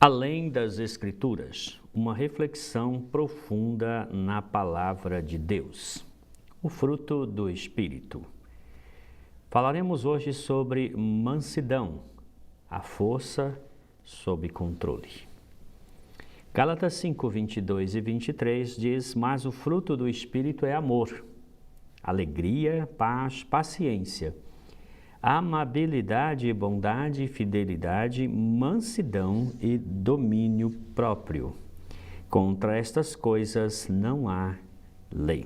Além das Escrituras, uma reflexão profunda na Palavra de Deus. O fruto do Espírito. Falaremos hoje sobre mansidão, a força sob controle. Gálatas 5, 22 e 23 diz: mas o fruto do Espírito é amor, alegria, paz, paciência, amabilidade, bondade, fidelidade, mansidão e domínio próprio. Contra estas coisas não há lei.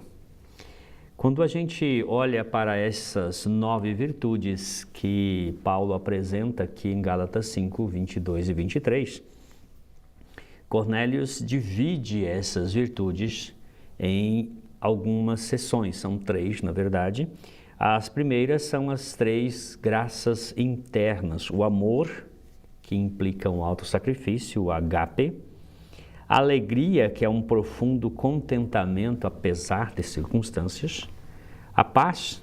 Quando a gente olha para essas 9 virtudes que Paulo apresenta aqui em Gálatas 5, 22 e 23, Cornélios divide essas virtudes em algumas seções, são 3 na verdade. As primeiras são as 3 graças internas, o amor, que implica um autossacrifício, o agape, a alegria, que é um profundo contentamento apesar das circunstâncias, a paz,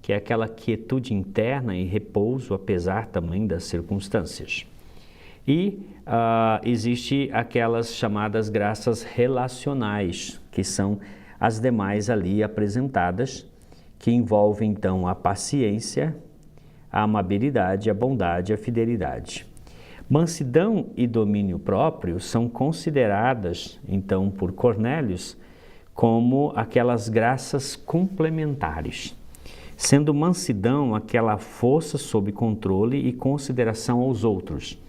que é aquela quietude interna e repouso apesar também das circunstâncias. E existe aquelas chamadas graças relacionais, que são as demais ali apresentadas, que envolve então a paciência, a amabilidade, a bondade, a fidelidade. Mansidão e domínio próprio são consideradas então por Cornélios como aquelas graças complementares, sendo mansidão aquela força sob controle e consideração aos outros.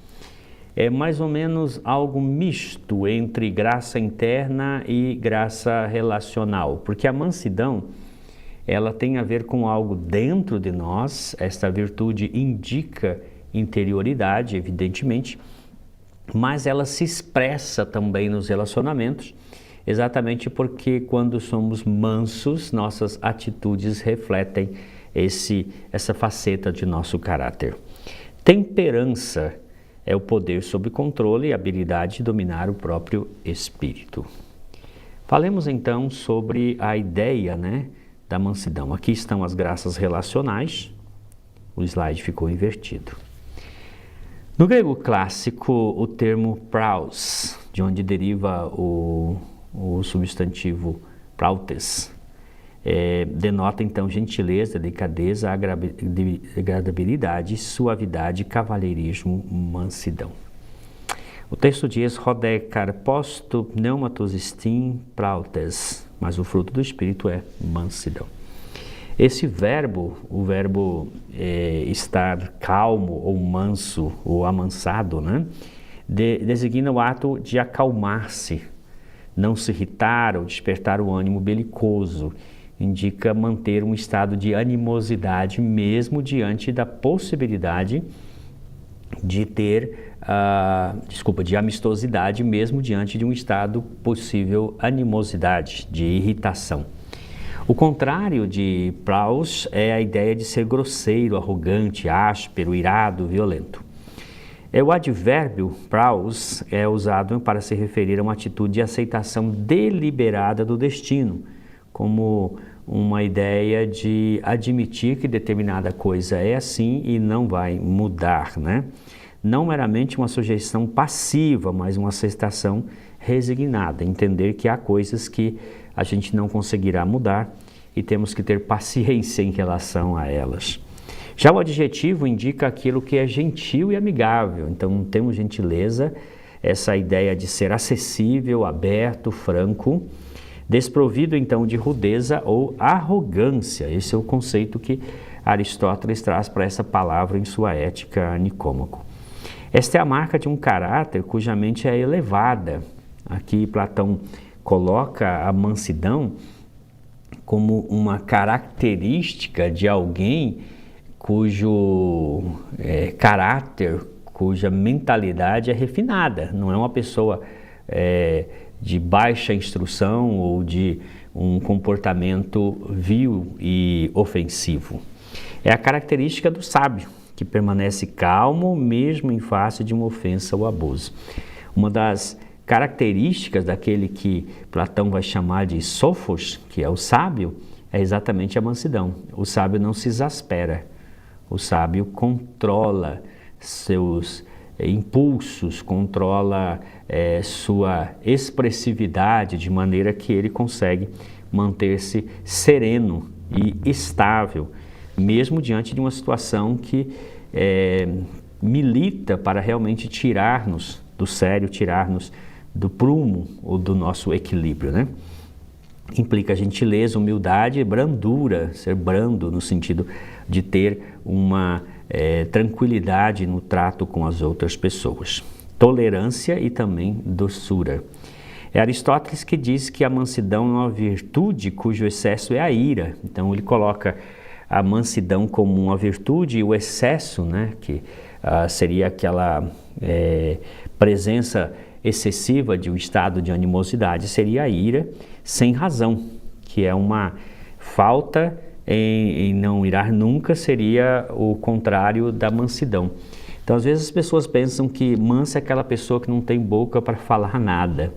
É mais ou menos algo misto entre graça interna e graça relacional, porque a mansidão ela tem a ver com algo dentro de nós. Esta virtude indica interioridade, evidentemente, mas ela se expressa também nos relacionamentos, exatamente porque quando somos mansos, nossas atitudes refletem essa faceta de nosso caráter. Temperança é o poder sob controle e a habilidade de dominar o próprio espírito. Falemos então sobre a ideia, da mansidão. Aqui estão as graças relacionais. O slide ficou invertido. No grego clássico, o termo praus, de onde deriva o substantivo prautes, denota então gentileza, delicadeza, agradabilidade, suavidade, cavalheirismo, mansidão. O texto diz: Rode carposto pneumatos estin prautes, mas o fruto do Espírito é mansidão. Esse verbo, o verbo estar calmo ou manso ou amansado, designa o ato de acalmar-se, não se irritar ou despertar o ânimo belicoso. Indica manter um estado de animosidade mesmo diante da possibilidade de ter, de amistosidade mesmo diante de um estado possível animosidade, de irritação. O contrário de praus é a ideia de ser grosseiro, arrogante, áspero, irado, violento. O advérbio praus é usado para se referir a uma atitude de aceitação deliberada do destino, como uma ideia de admitir que determinada coisa é assim e não vai mudar, Não meramente uma sujeição passiva, mas uma aceitação resignada, entender que há coisas que a gente não conseguirá mudar e temos que ter paciência em relação a elas. Já o adjetivo indica aquilo que é gentil e amigável, então temos gentileza, essa ideia de ser acessível, aberto, franco, desprovido então de rudeza ou arrogância. Esse é o conceito que Aristóteles traz para essa palavra em sua Ética Nicômaco. Esta é a marca de um caráter cuja mente é elevada. Aqui Platão coloca a mansidão como uma característica de alguém cujo caráter, cuja mentalidade é refinada. Não é uma pessoa de baixa instrução ou de um comportamento vil e ofensivo. É a característica do sábio, que permanece calmo mesmo em face de uma ofensa ou abuso. Uma das características daquele que Platão vai chamar de sofos, que é o sábio, é exatamente a mansidão. O sábio não se exaspera, o sábio controla seus impulsos, controla sua expressividade, de maneira que ele consegue manter-se sereno e estável, mesmo diante de uma situação que milita para realmente tirar-nos do sério, tirar-nos do prumo ou do nosso equilíbrio, né? Implica gentileza, humildade, brandura, ser brando no sentido de ter uma tranquilidade no trato com as outras pessoas. Tolerância e também doçura. É Aristóteles que diz que a mansidão é uma virtude cujo excesso é a ira. Então ele coloca a mansidão como uma virtude e o excesso, né, que seria aquela presença excessiva de um estado de animosidade, seria a ira sem razão, que é uma falta em não irar nunca, seria o contrário da mansidão. Então às vezes as pessoas pensam que mansa é aquela pessoa que não tem boca para falar nada.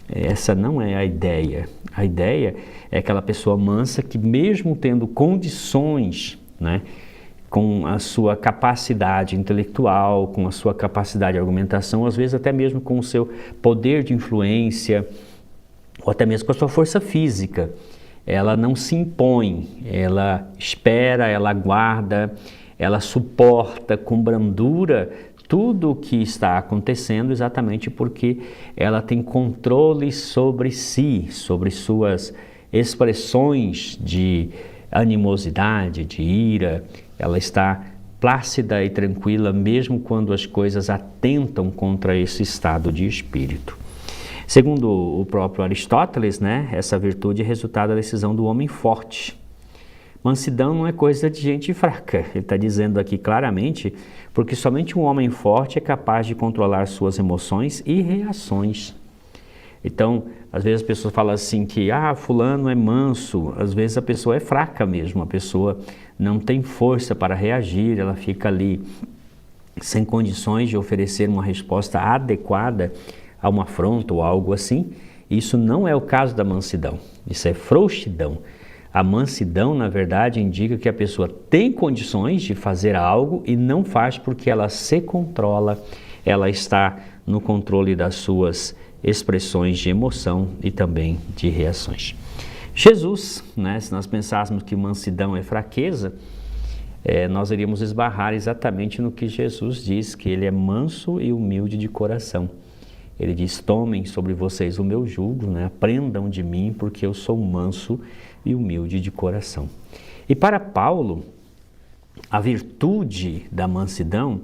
Essa não é a ideia. A ideia é aquela pessoa mansa que, mesmo tendo condições, né, com a sua capacidade intelectual, com a sua capacidade de argumentação, às vezes até mesmo com o seu poder de influência, ou até mesmo com a sua força física, ela não se impõe, ela espera, ela aguarda, ela suporta com brandura tudo o que está acontecendo, exatamente porque ela tem controle sobre si, sobre suas expressões de animosidade, de ira. Ela está plácida e tranquila mesmo quando as coisas atentam contra esse estado de espírito. Segundo o próprio Aristóteles, né, essa virtude é resultado da decisão do homem forte. Mansidão não é coisa de gente fraca, ele está dizendo aqui claramente, porque somente um homem forte é capaz de controlar suas emoções e reações. Então, às vezes as pessoas falam assim que, fulano é manso, às vezes a pessoa é fraca mesmo, a pessoa não tem força para reagir, ela fica ali sem condições de oferecer uma resposta adequada a uma afronta ou algo assim. Isso não é o caso da mansidão, isso é frouxidão. A mansidão, na verdade, indica que a pessoa tem condições de fazer algo e não faz porque ela se controla, ela está no controle das suas expressões de emoção e também de reações. Jesus, né, se nós pensássemos que mansidão é fraqueza, nós iríamos esbarrar exatamente no que Jesus diz, que ele é manso e humilde de coração. Ele diz, tomem sobre vocês o meu jugo, né? Aprendam de mim, porque eu sou manso e humilde de coração. E para Paulo, a virtude da mansidão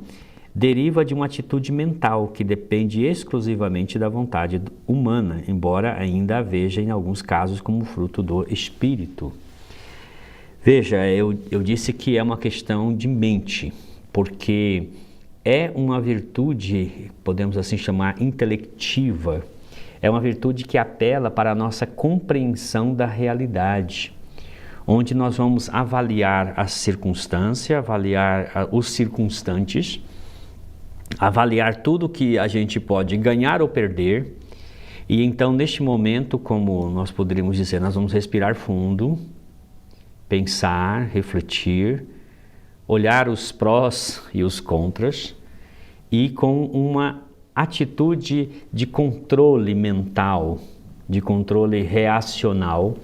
deriva de uma atitude mental que depende exclusivamente da vontade humana, embora ainda a veja em alguns casos como fruto do Espírito. Veja, eu disse que é uma questão de mente, porque é uma virtude, podemos assim chamar, intelectiva. É uma virtude que apela para a nossa compreensão da realidade, onde nós vamos avaliar a circunstância, avaliar os circunstantes, avaliar tudo que a gente pode ganhar ou perder. E então, neste momento, como nós poderíamos dizer, nós vamos respirar fundo, pensar, refletir, olhar os prós e os contras e com uma atitude de controle mental, de controle reacional,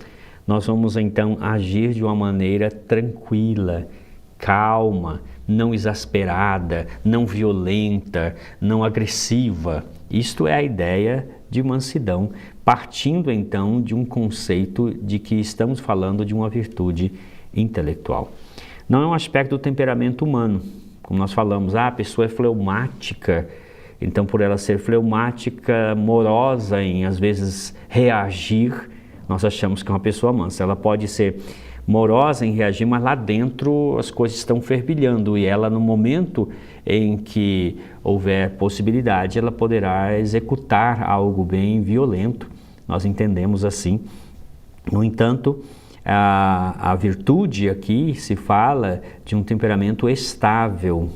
nós vamos então agir de uma maneira tranquila, calma, não exasperada, não violenta, não agressiva. Isto é a ideia de mansidão, partindo então de um conceito de que estamos falando de uma virtude intelectual. Não é um aspecto do temperamento humano, como nós falamos, a pessoa é fleumática, então por ela ser fleumática, morosa em às vezes reagir, nós achamos que é uma pessoa mansa. Ela pode ser morosa em reagir, mas lá dentro as coisas estão fervilhando e ela, no momento em que houver possibilidade, ela poderá executar algo bem violento. Nós entendemos assim. No entanto, a virtude aqui se fala de um temperamento estável,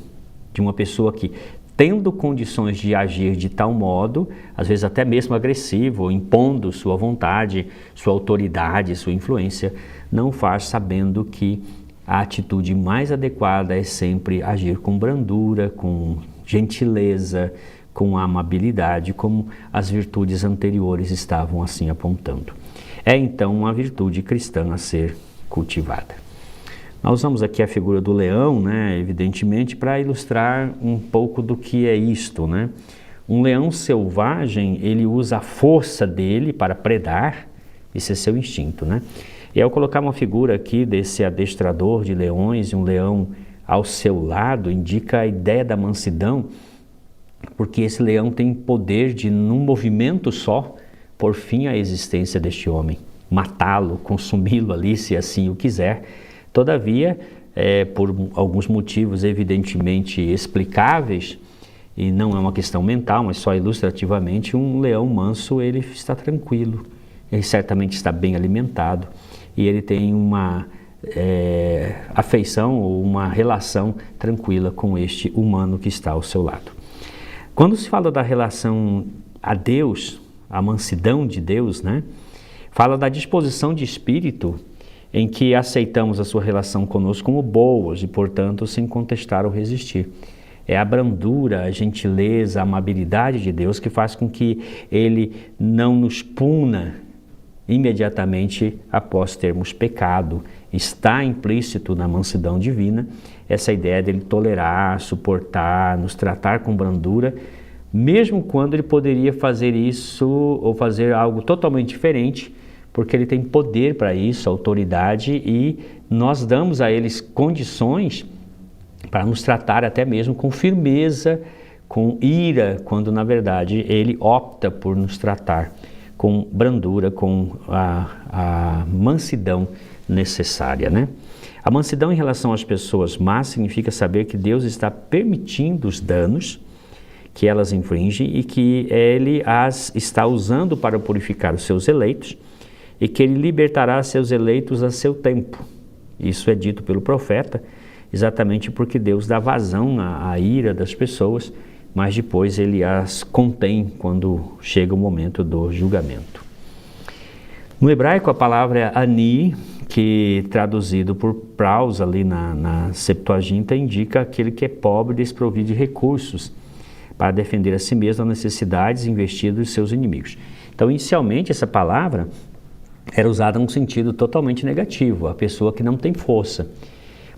de uma pessoa que, tendo condições de agir de tal modo, às vezes até mesmo agressivo, impondo sua vontade, sua autoridade, sua influência, não faz sabendo que a atitude mais adequada é sempre agir com brandura, com gentileza, com amabilidade, como as virtudes anteriores estavam assim apontando. É então uma virtude cristã a ser cultivada. Nós usamos aqui a figura do leão, né, evidentemente, para ilustrar um pouco do que é isto, né? Um leão selvagem, ele usa a força dele para predar, esse é seu instinto, né? E ao colocar uma figura aqui desse adestrador de leões e um leão ao seu lado, indica a ideia da mansidão, porque esse leão tem poder de, num movimento só, pôr fim à existência deste homem, matá-lo, consumi-lo ali, se assim o quiser. Todavia, por alguns motivos evidentemente explicáveis, e não é uma questão mental, mas só ilustrativamente, um leão manso, ele está tranquilo, ele certamente está bem alimentado, e ele tem uma afeição ou uma relação tranquila com este humano que está ao seu lado. Quando se fala da relação a Deus, a mansidão de Deus, né? Fala da disposição de espírito em que aceitamos a sua relação conosco como boas e, portanto, sem contestar ou resistir. É a brandura, a gentileza, a amabilidade de Deus que faz com que Ele não nos puna imediatamente após termos pecado. Está implícito na mansidão divina essa ideia dele tolerar, suportar, nos tratar com brandura, mesmo quando ele poderia fazer isso ou fazer algo totalmente diferente, porque ele tem poder para isso, autoridade, e nós damos a eles condições para nos tratar até mesmo com firmeza, com ira, quando na verdade ele opta por nos tratar com brandura, com a mansidão necessária, né? A mansidão em relação às pessoas más significa saber que Deus está permitindo os danos que elas infringem e que Ele as está usando para purificar os seus eleitos e que Ele libertará seus eleitos a seu tempo. Isso é dito pelo profeta, exatamente porque Deus dá vazão à ira das pessoas, mas depois Ele as contém quando chega o momento do julgamento. No hebraico, a palavra é ani, que traduzido por praus ali na Septuaginta, indica aquele que é pobre e desprovido de recursos para defender a si mesmo das necessidades e investir dos seus inimigos. Então, inicialmente, essa palavra era usada num sentido totalmente negativo, a pessoa que não tem força.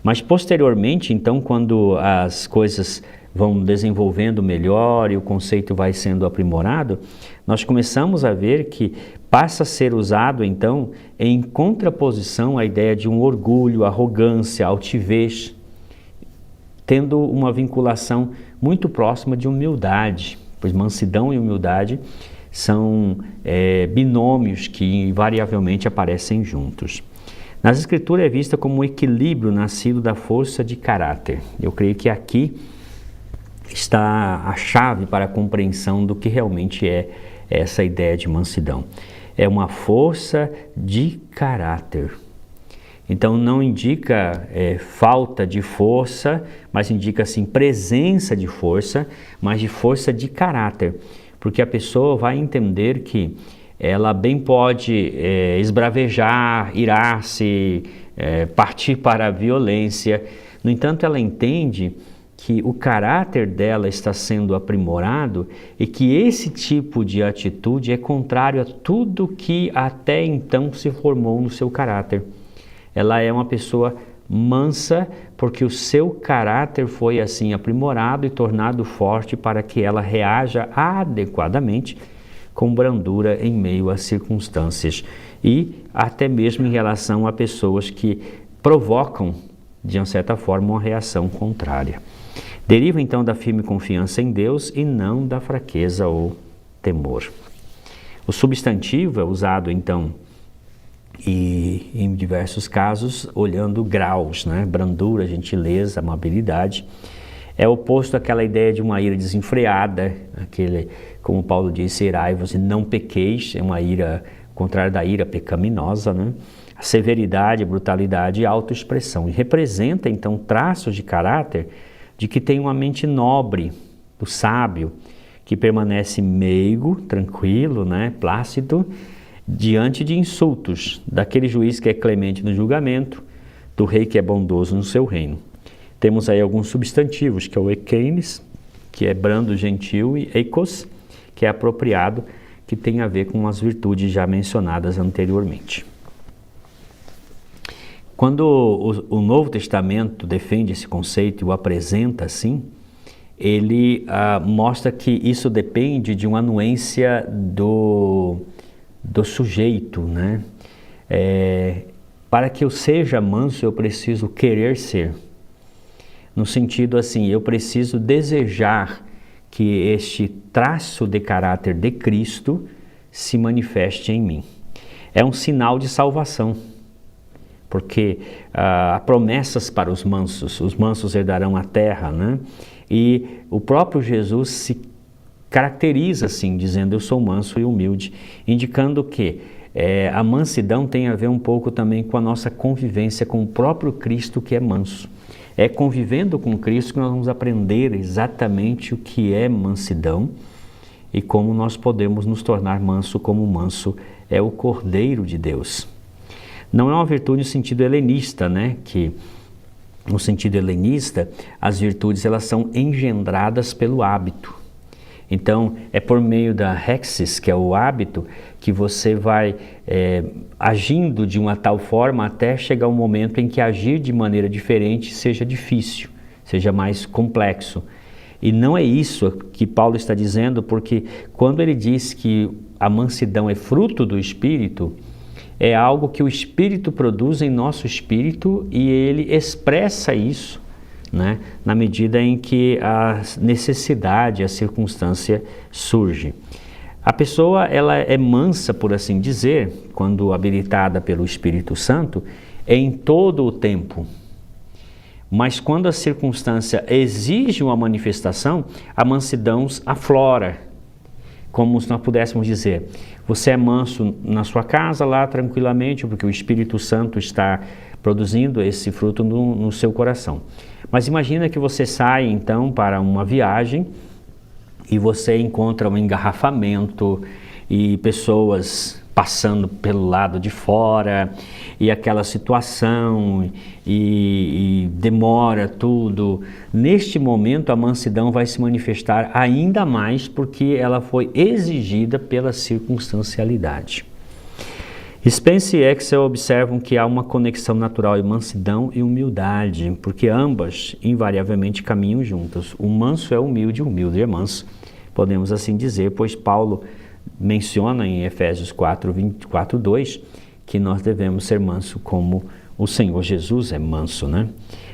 Mas, posteriormente, então, quando as coisas vão desenvolvendo melhor e o conceito vai sendo aprimorado, nós começamos a ver que passa a ser usado, então, em contraposição à ideia de um orgulho, arrogância, altivez, tendo uma vinculação muito próxima de humildade, pois mansidão e humildade são binômios que invariavelmente aparecem juntos. Nas Escrituras é vista como um equilíbrio nascido da força de caráter. Eu creio que aqui está a chave para a compreensão do que realmente é essa ideia de mansidão. É uma força de caráter. Então não indica falta de força, mas indica assim presença de força, mas de força de caráter. Porque a pessoa vai entender que ela bem pode esbravejar, irar-se, partir para a violência. No entanto, ela entende que o caráter dela está sendo aprimorado e que esse tipo de atitude é contrário a tudo que até então se formou no seu caráter. Ela é uma pessoa mansa porque o seu caráter foi assim aprimorado e tornado forte para que ela reaja adequadamente com brandura em meio às circunstâncias e até mesmo em relação a pessoas que provocam, de uma certa forma, uma reação contrária. Deriva então da firme confiança em Deus e não da fraqueza ou temor. O substantivo é usado então e em diversos casos olhando graus, né? Brandura, gentileza, amabilidade. É oposto àquela ideia de uma ira desenfreada, como Paulo disse, irai-vos e não pequeis, é uma ira contrária da ira pecaminosa, né? A severidade, a brutalidade e a autoexpressão. E representa então traços de caráter de que tem uma mente nobre, do sábio, que permanece meigo, tranquilo, né, plácido, diante de insultos, daquele juiz que é clemente no julgamento, do rei que é bondoso no seu reino. Temos aí alguns substantivos, que é o ekeines, que é brando, gentil, e eikos, que é apropriado, que tem a ver com as virtudes já mencionadas anteriormente. Quando o Novo Testamento defende esse conceito e o apresenta assim, ele mostra que isso depende de uma anuência do sujeito, né? Para que eu seja manso, eu preciso querer ser. No sentido assim, eu preciso desejar que este traço de caráter de Cristo se manifeste em mim. É um sinal de salvação, porque há promessas para os mansos herdarão a terra, né? E o próprio Jesus se caracteriza assim, dizendo: eu sou manso e humilde, indicando que a mansidão tem a ver um pouco também com a nossa convivência com o próprio Cristo, que é manso. É convivendo com Cristo que nós vamos aprender exatamente o que é mansidão e como nós podemos nos tornar manso, como manso é o Cordeiro de Deus. Não é uma virtude no sentido helenista, né? Que no sentido helenista, as virtudes elas são engendradas pelo hábito. Então, é por meio da hexis, que é o hábito, que você vai agindo de uma tal forma até chegar um momento em que agir de maneira diferente seja difícil, seja mais complexo. E não é isso que Paulo está dizendo, porque quando ele diz que a mansidão é fruto do Espírito, é algo que o Espírito produz em nosso espírito e ele expressa isso, né, na medida em que a necessidade, a circunstância surge. A pessoa ela é mansa, por assim dizer, quando habilitada pelo Espírito Santo, em todo o tempo. Mas quando a circunstância exige uma manifestação, a mansidão aflora. Como se nós pudéssemos dizer, você é manso na sua casa lá tranquilamente, porque o Espírito Santo está produzindo esse fruto no seu coração. Mas imagina que você sai então para uma viagem e você encontra um engarrafamento e pessoas passando pelo lado de fora e aquela situação e demora tudo. Neste momento a mansidão vai se manifestar ainda mais porque ela foi exigida pela circunstancialidade. Spence e Exel observam que há uma conexão natural entre mansidão e humildade, porque ambas invariavelmente caminham juntas. O manso é humilde, o humilde é manso. Podemos assim dizer, pois Paulo menciona em Efésios 4:2 que nós devemos ser manso como o Senhor Jesus é manso, né?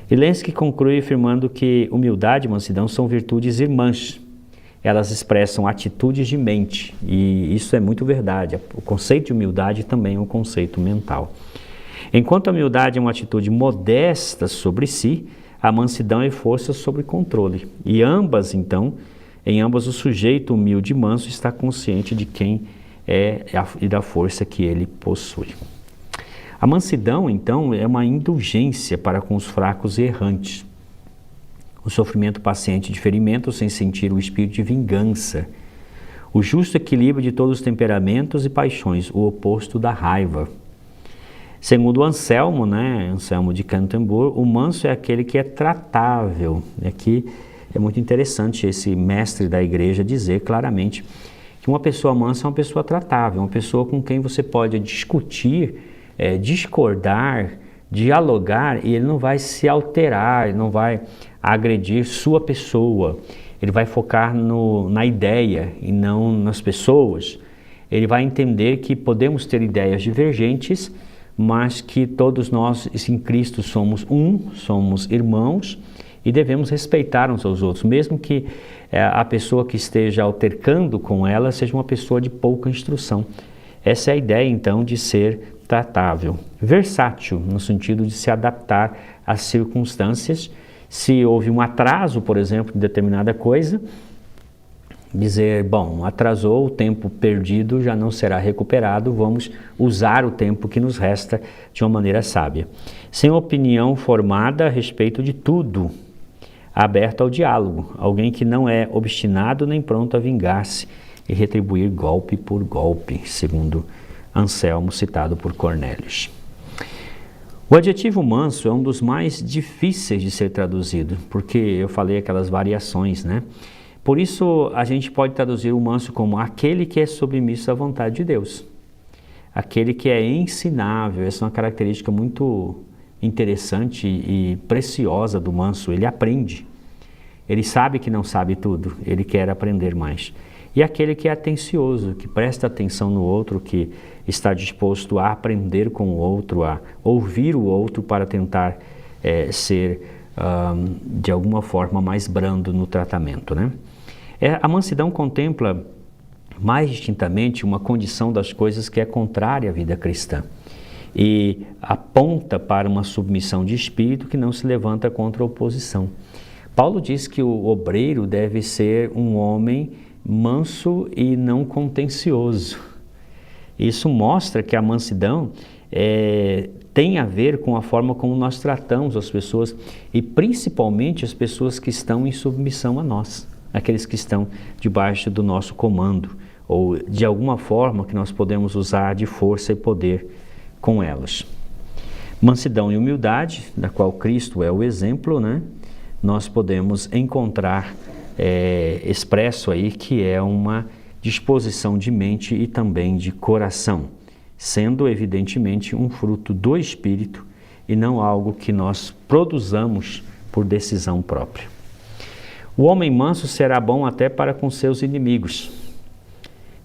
E Lenski conclui afirmando que humildade e mansidão são virtudes irmãs. Elas expressam atitudes de mente, e isso é muito verdade. O conceito de humildade também é um conceito mental. Enquanto a humildade é uma atitude modesta sobre si, a mansidão é força sobre controle. E ambas, então, em ambas o sujeito humilde e manso está consciente de quem é e da força que ele possui. A mansidão, então, é uma indulgência para com os fracos e errantes. O sofrimento paciente de ferimento sem sentir o espírito de vingança. O justo equilíbrio de todos os temperamentos e paixões, o oposto da raiva. Segundo Anselmo, Anselmo de Canterbury, o manso é aquele que é tratável. Aqui é muito interessante esse mestre da igreja dizer claramente que uma pessoa mansa é uma pessoa tratável, uma pessoa com quem você pode discutir, discordar, dialogar, e ele não vai se alterar, ele não vai agredir sua pessoa, ele vai focar na ideia e não nas pessoas. Ele vai entender que podemos ter ideias divergentes, mas que todos nós em Cristo somos somos irmãos e devemos respeitar uns aos outros, mesmo que a pessoa que esteja altercando com ela seja uma pessoa de pouca instrução. Essa é a ideia, então, de ser tratável. Versátil, no sentido de se adaptar às circunstâncias. Se houve um atraso, por exemplo, de determinada coisa, dizer, bom, atrasou, o tempo perdido já não será recuperado, vamos usar o tempo que nos resta de uma maneira sábia. Sem opinião formada a respeito de tudo, aberto ao diálogo, alguém que não é obstinado nem pronto a vingar-se e retribuir golpe por golpe, segundo Anselmo, citado por Cornélios. O adjetivo manso é um dos mais difíceis de ser traduzido, porque eu falei aquelas variações, né? Por isso, a gente pode traduzir o manso como aquele que é submisso à vontade de Deus. Aquele que é ensinável. Essa é uma característica muito interessante e preciosa do manso. Ele aprende. Ele sabe que não sabe tudo. Ele quer aprender mais. E aquele que é atencioso, que presta atenção no outro, que está disposto a aprender com o outro, a ouvir o outro para tentar ser, de alguma forma, mais brando no tratamento, né? A mansidão contempla mais distintamente uma condição das coisas que é contrária à vida cristã e aponta para uma submissão de espírito que não se levanta contra a oposição. Paulo diz que o obreiro deve ser um homem manso e não contencioso. Isso mostra que a mansidão tem a ver com a forma como nós tratamos as pessoas e principalmente as pessoas que estão em submissão a nós, aqueles que estão debaixo do nosso comando ou de alguma forma que nós podemos usar de força e poder com elas. Mansidão e humildade, da qual Cristo é o exemplo, né? Nós podemos encontrar expresso aí que é uma disposição de mente e também de coração, sendo evidentemente um fruto do Espírito e não algo que nós produzamos por decisão própria. O homem manso será bom até para com seus inimigos.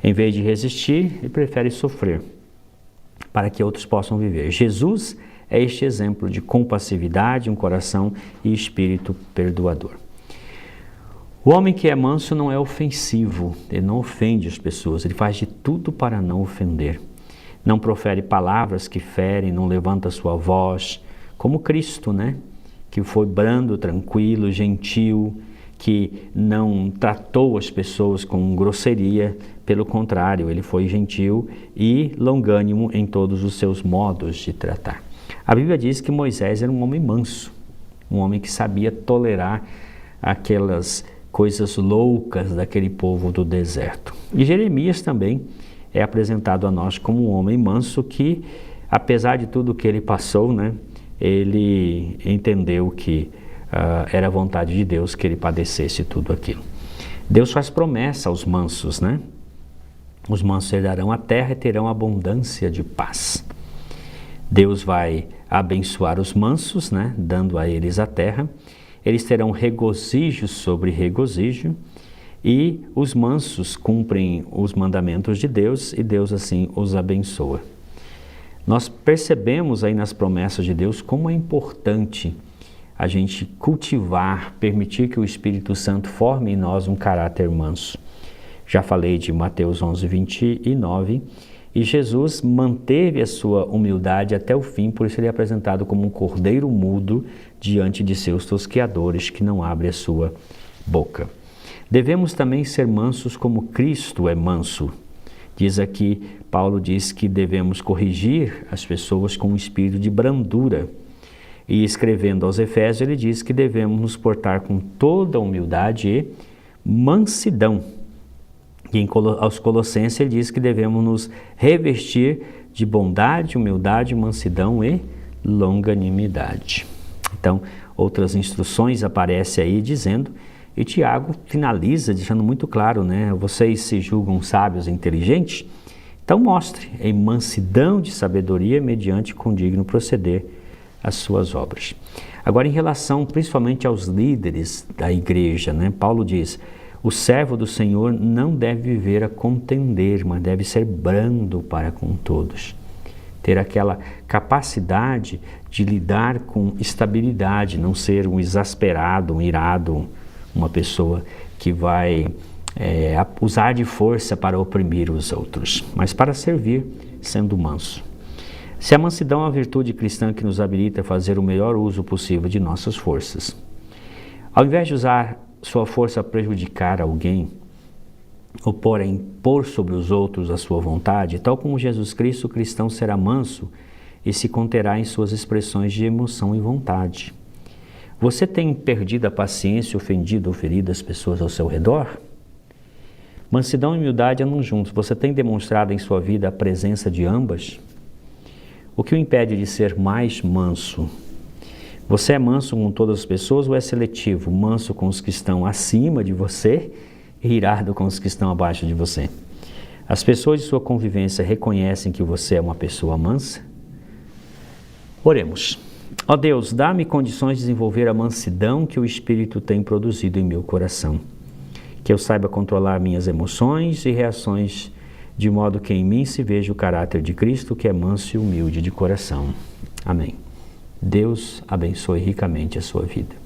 Em vez de resistir, ele prefere sofrer, para que outros possam viver. Jesus é este exemplo de compassividade, um coração e espírito perdoador. O homem que é manso não é ofensivo, ele não ofende as pessoas, ele faz de tudo para não ofender. Não profere palavras que ferem, não levanta sua voz, como Cristo, né? Que foi brando, tranquilo, gentil, que não tratou as pessoas com grosseria, pelo contrário, ele foi gentil e longânimo em todos os seus modos de tratar. A Bíblia diz que Moisés era um homem manso, um homem que sabia tolerar aquelas coisas loucas daquele povo do deserto. E Jeremias também é apresentado a nós como um homem manso que, apesar de tudo que ele passou, né, ele entendeu que era a vontade de Deus que ele padecesse tudo aquilo. Deus faz promessa aos mansos, né? Os mansos herdarão a terra e terão abundância de paz. Deus vai abençoar os mansos, né? Dando a eles a terra. Eles terão regozijo sobre regozijo e os mansos cumprem os mandamentos de Deus e Deus assim os abençoa. Nós percebemos aí nas promessas de Deus como é importante a gente cultivar, permitir que o Espírito Santo forme em nós um caráter manso. Já falei de Mateus 11:29 e Jesus manteve a sua humildade até o fim, por isso ele é apresentado como um cordeiro mudo diante de seus tosqueadores que não abre a sua boca. Devemos também ser mansos como Cristo é manso. Diz aqui, Paulo diz que devemos corrigir as pessoas com um espírito de brandura. E escrevendo aos Efésios, ele diz que devemos nos portar com toda humildade e mansidão. E aos Colossenses ele diz que devemos nos revestir de bondade, humildade, mansidão e longanimidade. Então, outras instruções aparecem aí dizendo, e Tiago finaliza deixando muito claro, né? Vocês se julgam sábios e inteligentes? Então mostre em mansidão de sabedoria mediante condigno proceder as suas obras. Agora, em relação principalmente aos líderes da igreja, né? Paulo diz, o servo do Senhor não deve viver a contender, mas deve ser brando para com todos. Ter aquela capacidade de lidar com estabilidade, não ser um exasperado, um irado, uma pessoa que vai usar de força para oprimir os outros, mas para servir, sendo manso. Se a mansidão é a virtude cristã que nos habilita a fazer o melhor uso possível de nossas forças, ao invés de usar sua força a prejudicar alguém, ou porém impor sobre os outros a sua vontade, tal como Jesus Cristo, o cristão será manso e se conterá em suas expressões de emoção e vontade. Você tem perdido a paciência, ofendido ou ferido as pessoas ao seu redor? Mansidão e humildade andam juntos. Você tem demonstrado em sua vida a presença de ambas? O que o impede de ser mais manso? Você é manso com todas as pessoas ou é seletivo? Manso com os que estão acima de você e irado com os que estão abaixo de você? As pessoas de sua convivência reconhecem que você é uma pessoa mansa? Oremos. Ó Deus, dá-me condições de desenvolver a mansidão que o Espírito tem produzido em meu coração. Que eu saiba controlar minhas emoções e reações, de modo que em mim se veja o caráter de Cristo, que é manso e humilde de coração. Amém. Deus abençoe ricamente a sua vida.